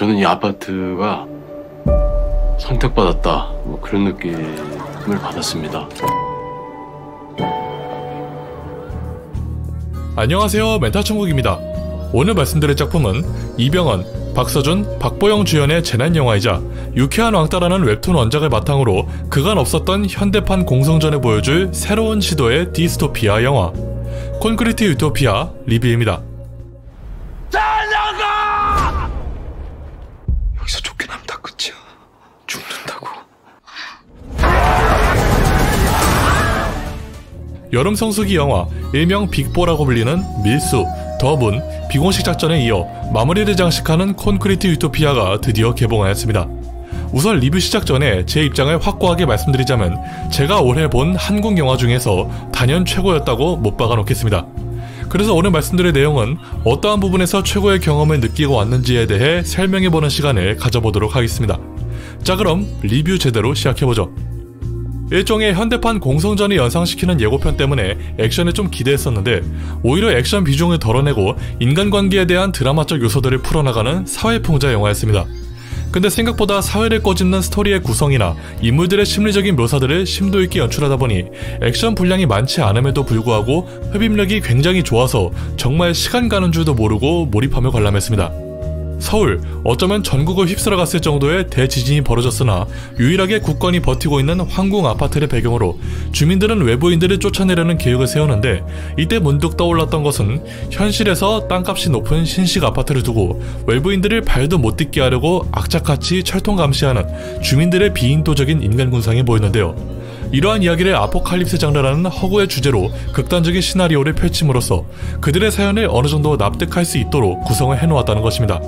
저는 이 아파트가 선택받았다, 뭐 그런 느낌을 받았습니다. 안녕하세요, 멘탈천국입니다. 오늘 말씀드릴 작품은 이병헌, 박서준, 박보영 주연의 재난영화이자 유쾌한 왕따라는 웹툰 원작을 바탕으로 그간 없었던 현대판 공성전을 보여줄 새로운 시도의 디스토피아 영화 콘크리트 유토피아 리뷰입니다. 달려가! 여기서 쫓겨나면 다 끝이야. 죽는다고. 여름 성수기 영화, 일명 빅4라고 불리는 밀수, 더문, 비공식 작전에 이어 마무리를 장식하는 콘크리트 유토피아가 드디어 개봉하였습니다. 우선 리뷰 시작 전에 제 입장을 확고하게 말씀드리자면 제가 올해 본 한국 영화 중에서 단연 최고였다고 못 박아 놓겠습니다. 그래서 오늘 말씀드릴 내용은 어떠한 부분에서 최고의 경험을 느끼고 왔는지에 대해 설명해보는 시간을 가져보도록 하겠습니다. 자, 그럼 리뷰 제대로 시작해보죠. 일종의 현대판 공성전을 연상시키는 예고편 때문에 액션에 좀 기대했었는데 오히려 액션 비중을 덜어내고 인간관계에 대한 드라마적 요소들을 풀어나가는 사회풍자 영화였습니다. 근데 생각보다 사회를 꼬집는 스토리의 구성이나 인물들의 심리적인 묘사들을 심도 있게 연출하다 보니 액션 분량이 많지 않음에도 불구하고 흡입력이 굉장히 좋아서 정말 시간 가는 줄도 모르고 몰입하며 관람했습니다. 서울, 어쩌면 전국을 휩쓸어갔을 정도의 대지진이 벌어졌으나 유일하게 국권이 버티고 있는 황궁 아파트를 배경으로 주민들은 외부인들을 쫓아내려는 계획을 세우는데 이때 문득 떠올랐던 것은 현실에서 땅값이 높은 신식 아파트를 두고 외부인들을 발도 못 딛게 하려고 악착같이 철통 감시하는 주민들의 비인도적인 인간군상이 보였는데요. 이러한 이야기를 아포칼립스 장르라는 허구의 주제로 극단적인 시나리오를 펼침으로써 그들의 사연을 어느 정도 납득할 수 있도록 구성을 해놓았다는 것입니다.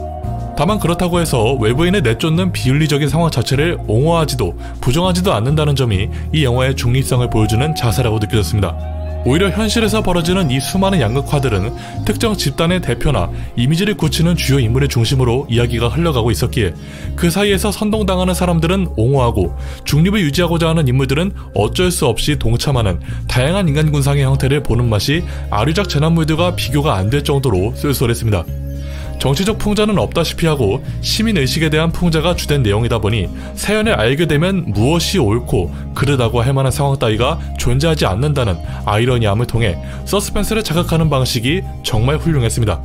다만 그렇다고 해서 외부인을 내쫓는 비윤리적인 상황 자체를 옹호하지도 부정하지도 않는다는 점이 이 영화의 중립성을 보여주는 자세라고 느껴졌습니다. 오히려 현실에서 벌어지는 이 수많은 양극화들은 특정 집단의 대표나 이미지를 굳히는 주요 인물을 중심으로 이야기가 흘러가고 있었기에 그 사이에서 선동당하는 사람들은 옹호하고 중립을 유지하고자 하는 인물들은 어쩔 수 없이 동참하는 다양한 인간군상의 형태를 보는 맛이 아류작 재난물들과 비교가 안 될 정도로 쏠쏠했습니다. 정치적 풍자는 없다시피 하고 시민의식에 대한 풍자가 주된 내용이다 보니 사연을 알게 되면 무엇이 옳고 그르다고 할 만한 상황 따위가 존재하지 않는다는 아이러니함을 통해 서스펜스를 자극하는 방식이 정말 훌륭했습니다.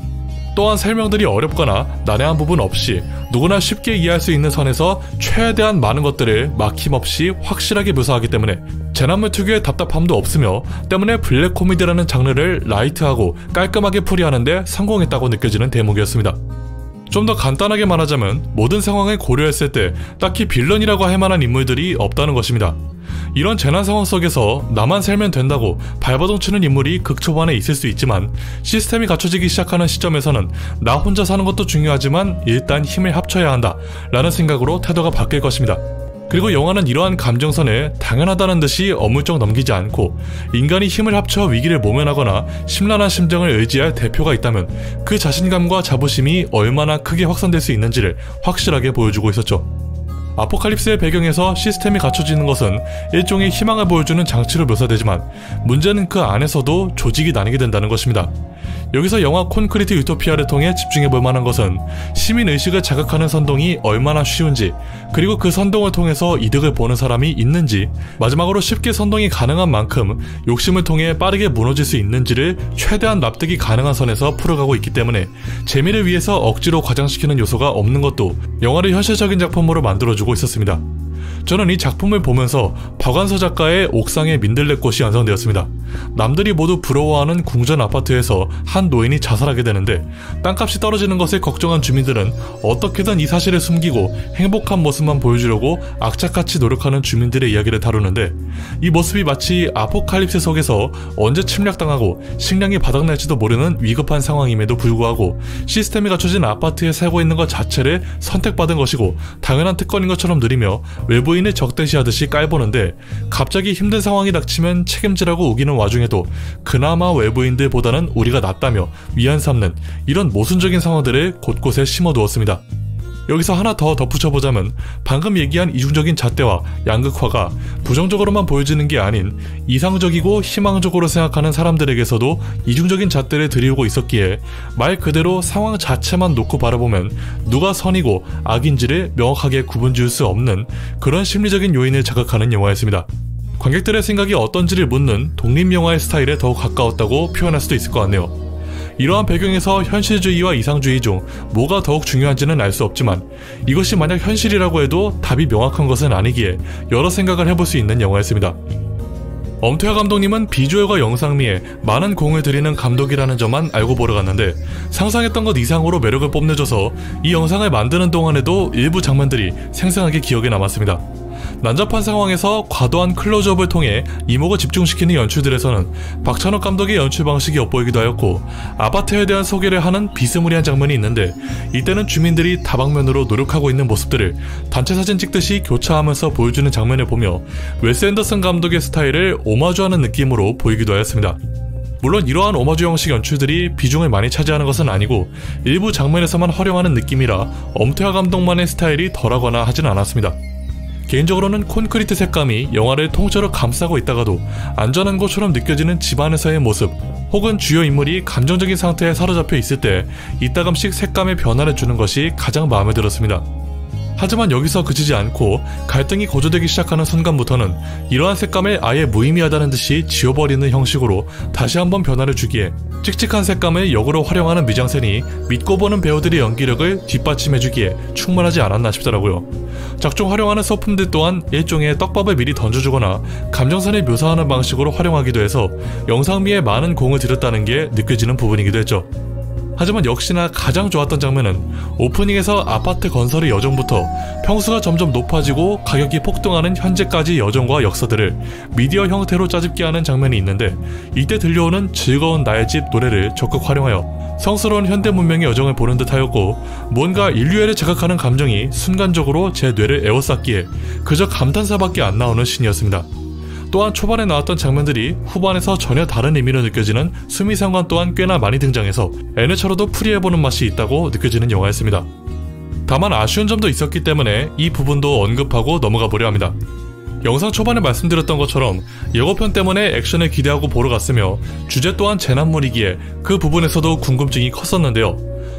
또한 설명들이 어렵거나 난해한 부분 없이 누구나 쉽게 이해할 수 있는 선에서 최대한 많은 것들을 막힘없이 확실하게 묘사하기 때문에 재난물 특유의 답답함도 없으며 때문에 블랙 코미디라는 장르를 라이트하고 깔끔하게 풀이하는데 성공했다고 느껴지는 대목이었습니다. 좀 더 간단하게 말하자면 모든 상황을 고려했을 때 딱히 빌런이라고 할 만한 인물들이 없다는 것입니다. 이런 재난 상황 속에서 나만 살면 된다고 발버둥치는 인물이 극초반에 있을 수 있지만 시스템이 갖춰지기 시작하는 시점에서는 나 혼자 사는 것도 중요하지만 일단 힘을 합쳐야 한다 라는 생각으로 태도가 바뀔 것입니다. 그리고 영화는 이러한 감정선을 당연하다는 듯이 어물쩍 넘기지 않고 인간이 힘을 합쳐 위기를 모면하거나 심란한 심정을 의지할 대표가 있다면 그 자신감과 자부심이 얼마나 크게 확산될 수 있는지를 확실하게 보여주고 있었죠. 아포칼립스의 배경에서 시스템이 갖춰지는 것은 일종의 희망을 보여주는 장치로 묘사되지만 문제는 그 안에서도 조직이 나뉘게 된다는 것입니다. 여기서 영화 콘크리트 유토피아를 통해 집중해볼 만한 것은 시민의식을 자극하는 선동이 얼마나 쉬운지, 그리고 그 선동을 통해서 이득을 보는 사람이 있는지, 마지막으로 쉽게 선동이 가능한 만큼 욕심을 통해 빠르게 무너질 수 있는지를 최대한 납득이 가능한 선에서 풀어가고 있기 때문에 재미를 위해서 억지로 과장시키는 요소가 없는 것도 영화를 현실적인 작품으로 만들어주고 있었습니다. 저는 이 작품을 보면서 박완서 작가의 옥상의 민들레꽃이 연상되었습니다. 남들이 모두 부러워하는 궁전 아파트에서 한 노인이 자살하게 되는데 땅값이 떨어지는 것을 걱정한 주민들은 어떻게든 이 사실을 숨기고 행복한 모습만 보여주려고 악착같이 노력하는 주민들의 이야기를 다루는데 이 모습이 마치 아포칼립스 속에서 언제 침략당하고 식량이 바닥날지도 모르는 위급한 상황임에도 불구하고 시스템이 갖춰진 아파트에 살고 있는 것 자체를 선택받은 것이고 당연한 특권인 것처럼 누리며 외부인을 적대시하듯이 깔보는데 갑자기 힘든 상황이 닥치면 책임지라고 우기는 와중에도 그나마 외부인들보다는 우리가 낫다며 위안 삼는 이런 모순적인 상황들을 곳곳에 심어두었습니다. 여기서 하나 더 덧붙여보자면 방금 얘기한 이중적인 잣대와 양극화가 부정적으로만 보여지는 게 아닌 이상적이고 희망적으로 생각하는 사람들에게서도 이중적인 잣대를 들이우고 있었기에 말 그대로 상황 자체만 놓고 바라보면 누가 선이고 악인지를 명확하게 구분지을 수 없는 그런 심리적인 요인을 자극하는 영화였습니다. 관객들의 생각이 어떤지를 묻는 독립영화의 스타일에 더 가까웠다고 표현할 수도 있을 것 같네요. 이러한 배경에서 현실주의와 이상주의 중 뭐가 더욱 중요한지는 알 수 없지만 이것이 만약 현실이라고 해도 답이 명확한 것은 아니기에 여러 생각을 해볼 수 있는 영화였습니다. 엄태화 감독님은 비주얼과 영상미에 많은 공을 들이는 감독이라는 점만 알고 보러 갔는데 상상했던 것 이상으로 매력을 뽐내줘서 이 영상을 만드는 동안에도 일부 장면들이 생생하게 기억에 남았습니다. 난잡한 상황에서 과도한 클로즈업을 통해 이목을 집중시키는 연출들에서는 박찬욱 감독의 연출 방식이 엿보이기도 하였고 아파트에 대한 소개를 하는 비스무리한 장면이 있는데 이때는 주민들이 다방면으로 노력하고 있는 모습들을 단체 사진 찍듯이 교차하면서 보여주는 장면을 보며 웨스 앤더슨 감독의 스타일을 오마주하는 느낌으로 보이기도 하였습니다. 물론 이러한 오마주 형식 연출들이 비중을 많이 차지하는 것은 아니고 일부 장면에서만 활용하는 느낌이라 엄태화 감독만의 스타일이 덜하거나 하진 않았습니다. 개인적으로는 콘크리트 색감이 영화를 통째로 감싸고 있다가도 안전한 곳처럼 느껴지는 집안에서의 모습 혹은 주요 인물이 감정적인 상태에 사로잡혀 있을 때 이따금씩 색감의 변화를 주는 것이 가장 마음에 들었습니다. 하지만 여기서 그치지 않고 갈등이 고조되기 시작하는 순간부터는 이러한 색감을 아예 무의미하다는 듯이 지워버리는 형식으로 다시 한번 변화를 주기에 칙칙한 색감을 역으로 활용하는 미장센이 믿고 보는 배우들의 연기력을 뒷받침해주기에 충분하지 않았나 싶더라고요. 작중 활용하는 소품들 또한 일종의 떡밥을 미리 던져주거나 감정선을 묘사하는 방식으로 활용하기도 해서 영상미에 많은 공을 들였다는 게 느껴지는 부분이기도 했죠. 하지만 역시나 가장 좋았던 장면은 오프닝에서 아파트 건설의 여정부터 평수가 점점 높아지고 가격이 폭등하는 현재까지 여정과 역사들을 미디어 형태로 짜집게 하는 장면이 있는데 이때 들려오는 즐거운 나의 집 노래를 적극 활용하여 성스러운 현대 문명의 여정을 보는 듯 하였고 뭔가 인류애를 자극하는 감정이 순간적으로 제 뇌를 에워쌌기에 그저 감탄사밖에 안 나오는 신이었습니다. 또한 초반에 나왔던 장면들이 후반에서 전혀 다른 의미로 느껴지는 수미상관 또한 꽤나 많이 등장해서 애네처로도 풀이해보는 맛이 있다고 느껴지는 영화였습니다. 다만 아쉬운 점도 있었기 때문에 이 부분도 언급하고 넘어가 보려 합니다. 영상 초반에 말씀드렸던 것처럼 예고편 때문에 액션을 기대하고 보러 갔으며 주제 또한 재난물이기에 그 부분에서도 궁금증이 컸었는데요.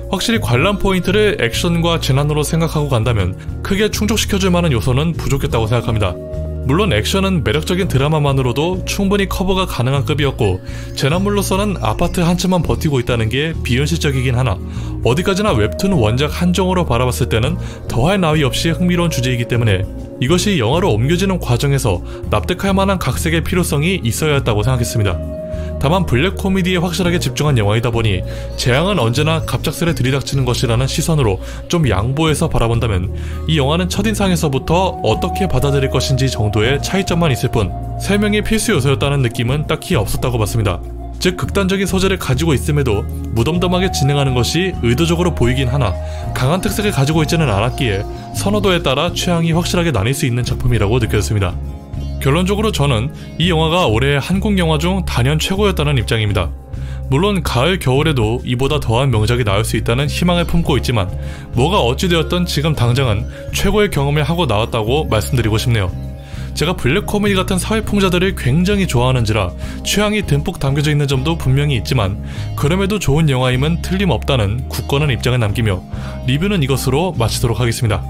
확실히 관람 포인트를 액션과 재난으로 생각하고 간다면 크게 충족시켜줄 만한 요소는 부족했다고 생각합니다. 물론 액션은 매력적인 드라마만으로도 충분히 커버가 가능한 급이었고 재난물로서는 아파트 한 채만 버티고 있다는 게 비현실적이긴 하나 어디까지나 웹툰 원작 한정으로 바라봤을 때는 더할 나위 없이 흥미로운 주제이기 때문에 이것이 영화로 옮겨지는 과정에서 납득할 만한 각색의 필요성이 있어야 했다고 생각했습니다. 다만 블랙 코미디에 확실하게 집중한 영화이다 보니 재앙은 언제나 갑작스레 들이닥치는 것이라는 시선으로 좀 양보해서 바라본다면 이 영화는 첫인상에서부터 어떻게 받아들일 것인지 정도의 차이점만 있을 뿐 설명이 필수 요소였다는 느낌은 딱히 없었다고 봤습니다. 즉 극단적인 소재를 가지고 있음에도 무덤덤하게 진행하는 것이 의도적으로 보이긴 하나 강한 특색을 가지고 있지는 않았기에 선호도에 따라 취향이 확실하게 나뉠 수 있는 작품이라고 느껴졌습니다. 결론적으로 저는 이 영화가 올해 한국 영화 중 단연 최고였다는 입장입니다. 물론 가을 겨울에도 이보다 더한 명작이 나올 수 있다는 희망을 품고 있지만 뭐가 어찌되었든 지금 당장은 최고의 경험을 하고 나왔다고 말씀드리고 싶네요. 제가 블랙 코미디 같은 사회풍자들을 굉장히 좋아하는지라 취향이 듬뿍 담겨져 있는 점도 분명히 있지만 그럼에도 좋은 영화임은 틀림없다는 굳건한 입장을 남기며 리뷰는 이것으로 마치도록 하겠습니다.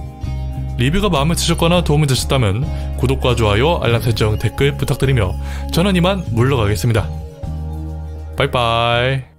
리뷰가 마음에 드셨거나 도움이 되셨다면 구독과 좋아요, 알람 설정, 댓글 부탁드리며 저는 이만 물러가겠습니다. 빠이빠이.